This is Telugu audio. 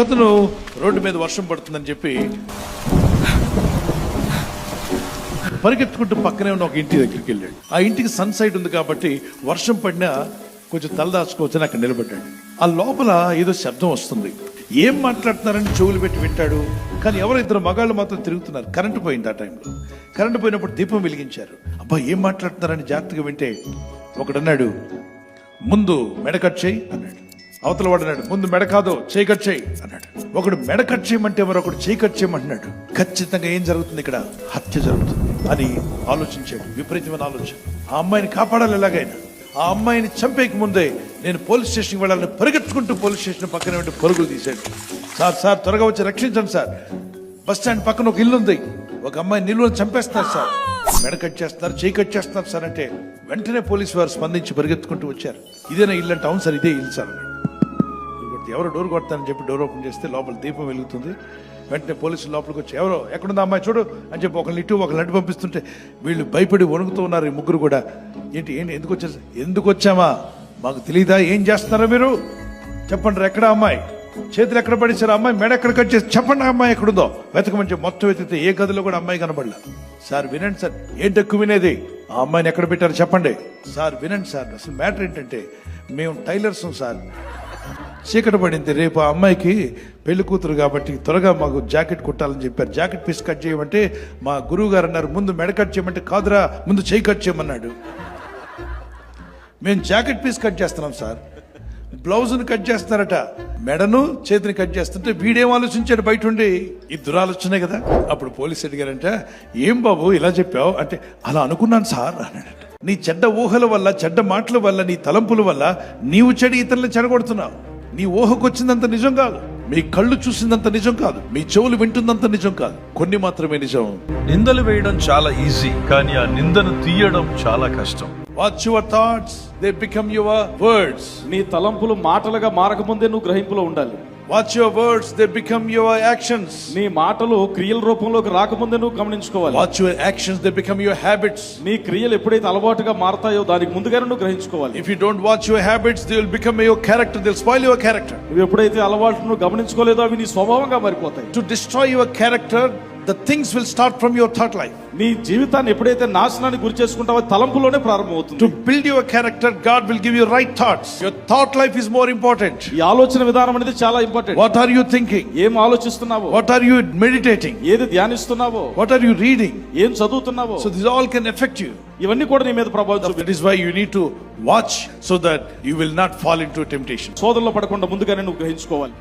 అతను రోడ్డు మీద వర్షం పడుతుందని చెప్పి పరిగెత్తుకుంటూ పక్కనే ఉన్న ఒక ఇంటి దగ్గరికి వెళ్ళాడు. ఆ ఇంటికి సన్ సైడ్ ఉంది కాబట్టి వర్షం పడినా కొంచెం తలదాచుకోవచ్చని అక్కడ నిలబడ్డాడు. ఆ లోపల ఏదో శబ్దం వస్తుంది. ఏం మాట్లాడుతున్నారని చెవులు పెట్టి వింటాడు. కానీ ఎవరో ఇద్దరు మగాళ్ళు మాత్రం తిరుగుతున్నారు. కరెంటు పోయింది. ఆ టైంలో కరెంటు పోయినప్పుడు దీపం వెలిగించారు. అబ్బా ఏం మాట్లాడుతున్నారని జాగ్రత్తగా వింటే ఒకడన్నాడు, ముందు మెడ కట్ చేయి అన్నాడు. అవతల వాడు అన్నాడు, ముందు మెడ కాదు చేయి కట్ చేయి అన్నాడు. ఒకడు మెడ కట్ చేయమంటే మరొకడు చేయి కట్ చేయమంటున్నాడు. ఖచ్చితంగా ఏం జరుగుతుంది, ఇక్కడ హత్య జరుగుతుంది అని ఆలోచించాడు. విపరీతమైన ఆలోచన. ఆ అమ్మాయిని కాపాడాలి ఎలాగైనా. ఆ అమ్మాయిని చంపేకి ముందే నేను పోలీస్ స్టేషన్కి వెళ్ళాలని పరిగెత్తుకుంటూ పోలీస్ స్టేషన్ పక్కన వెంట పరుగులు తీశాడు. సార్ త్వరగా వచ్చి రక్షించండి సార్. బస్ స్టాండ్ పక్కన ఒక ఇల్లు ఉంది. ఒక అమ్మాయి నిలువని చంపేస్తున్నారు సార్. మెడ కట్ చేస్తున్నారు, చేయి కట్ చేస్తున్నారు సార్ అంటే వెంటనే పోలీసు వారు స్పందించి పరిగెత్తుకుంటూ వచ్చారు. ఇదేనా ఇల్లు అంటే, అవును సార్ ఇదే ఇల్లు సార్. ఎవరో డోర్ కొడతానని చెప్పి డోర్ ఓపెన్ చేస్తే లోపల దీపం వెలుగుతుంది. వెంటనే పోలీసులు లోపలికి వచ్చి ఎవరో ఎక్కడుందా అమ్మాయి చూడు అని చెప్పి ఒకరిని ఇటు ఒకరిని అటు పంపిస్తుంటే వీళ్ళు భయపడి వణుకుతూ ఉన్నారు. ఈ ముగ్గురు కూడా ఏంటి ఎందుకు వచ్చామా మాకు తెలియదా, ఏం చేస్తున్నారో మీరు చెప్పండి, ఎక్కడ అమ్మాయి, చేతులు ఎక్కడ పడేసారు, అమ్మాయి మెడ ఎక్కడ కట్ చేసి చెప్పండి, అమ్మాయి ఎక్కడుందో వెతకమని చెప్పి మొత్తం వెతికితే ఏ గదిలో కూడా అమ్మాయి కనబడలా. సార్ వినండి సార్, ఏంటి ఎక్కువ వినేది, ఆ అమ్మాయిని ఎక్కడ పెట్టారు చెప్పండి. సార్ వినండి సార్, అసలు మ్యాటర్ ఏంటంటే మేము టైలర్స్ సార్, చీకటి పడింది, రేపు ఆ అమ్మాయికి పెళ్లి కూతురు కాబట్టి త్వరగా మాకు జాకెట్ కుట్టాలని చెప్పారు. జాకెట్ పీస్ కట్ చేయమంటే మా గురువు గారు అన్నారు ముందు మెడ కట్ చేయమంటే కాదురా ముందు చేయి కట్ చేయమన్నాడు. మేము జాకెట్ పీస్ కట్ చేస్తున్నాం సార్, బ్లౌజ్ని కట్ చేస్తున్నారట, మెడను చేతిని కట్ చేస్తుంటే వీడేం ఆలోచించాడు బయట ఉండి, ఈ దురాలోచనే కదా. అప్పుడు పోలీసు అడిగారంటే ఏం బాబు ఇలా చెప్పావు అంటే అలా అనుకున్నాను సార్ అన్నాడట. నీ చెడ్డ ఊహల వల్ల, చెడ్డ మాటల వల్ల, నీ తలంపుల వల్ల నీవు చెడు ఇతరులను చెడగొడుతున్నావు. నీ ఊహకు వచ్చిందంత నిజం కాదు, మీ కళ్ళు చూసిందంత నిజం కాదు, మీ చెవులు వింటుందంత నిజం కాదు, కొన్ని మాత్రమే నిజం. నిందలు వేయడం చాలా ఈజీ, కానీ ఆ నిందను తీయడం చాలా కష్టం. Watch your thoughts, they become your words. నీ తలంపులు మాటలుగా మారకముందే నువ్వు గ్రహింపులో ఉండాలి. Watch your words, they become your actions. నీ మాటలు క్రియల రూపంలోకి రాకముందే నువ్వు గమనించుకోవాలి. Watch your actions, they become your habits. నీ క్రియలు ఎప్పుడైతే అలవాటుగా మారతాయో దానికి ముందుగానే నువ్వు గ్రహించుకోవాలి. If you don't watch your habits, they will become your character, they will spoil your character. నువ్వు ఎప్పుడైతే అలవాటును గమనించుకోలేదో అవి నీ స్వభావంగా మారిపోతాయి. To destroy your character, the things will start from your thought life. నీ జీవితాన్ని ఎప్పుడైతే నాశనానికి గురి చేసుకుంటావో తలంపులోనే ప్రారంభమవుతుంది. To build your character, God will give you right thoughts. Your thought life is more important. ఈ ఆలోచన విధానం అనేది చాలా important. What are you thinking? ఏం ఆలోచిస్తున్నావో, what are you meditating, ఏది ధ్యానిస్తున్నావో, what are you reading, ఏం చదువుతున్నావో, so this all can affect you. ఇవన్నీ కూడా నీ మీద ప్రభావం చూపిస్తాయి. That is why you need to watch so that you will not fall into temptation. శోధనలో పడకుండా ముందుగానే నువ్వు గ్రహించుకోవాలి.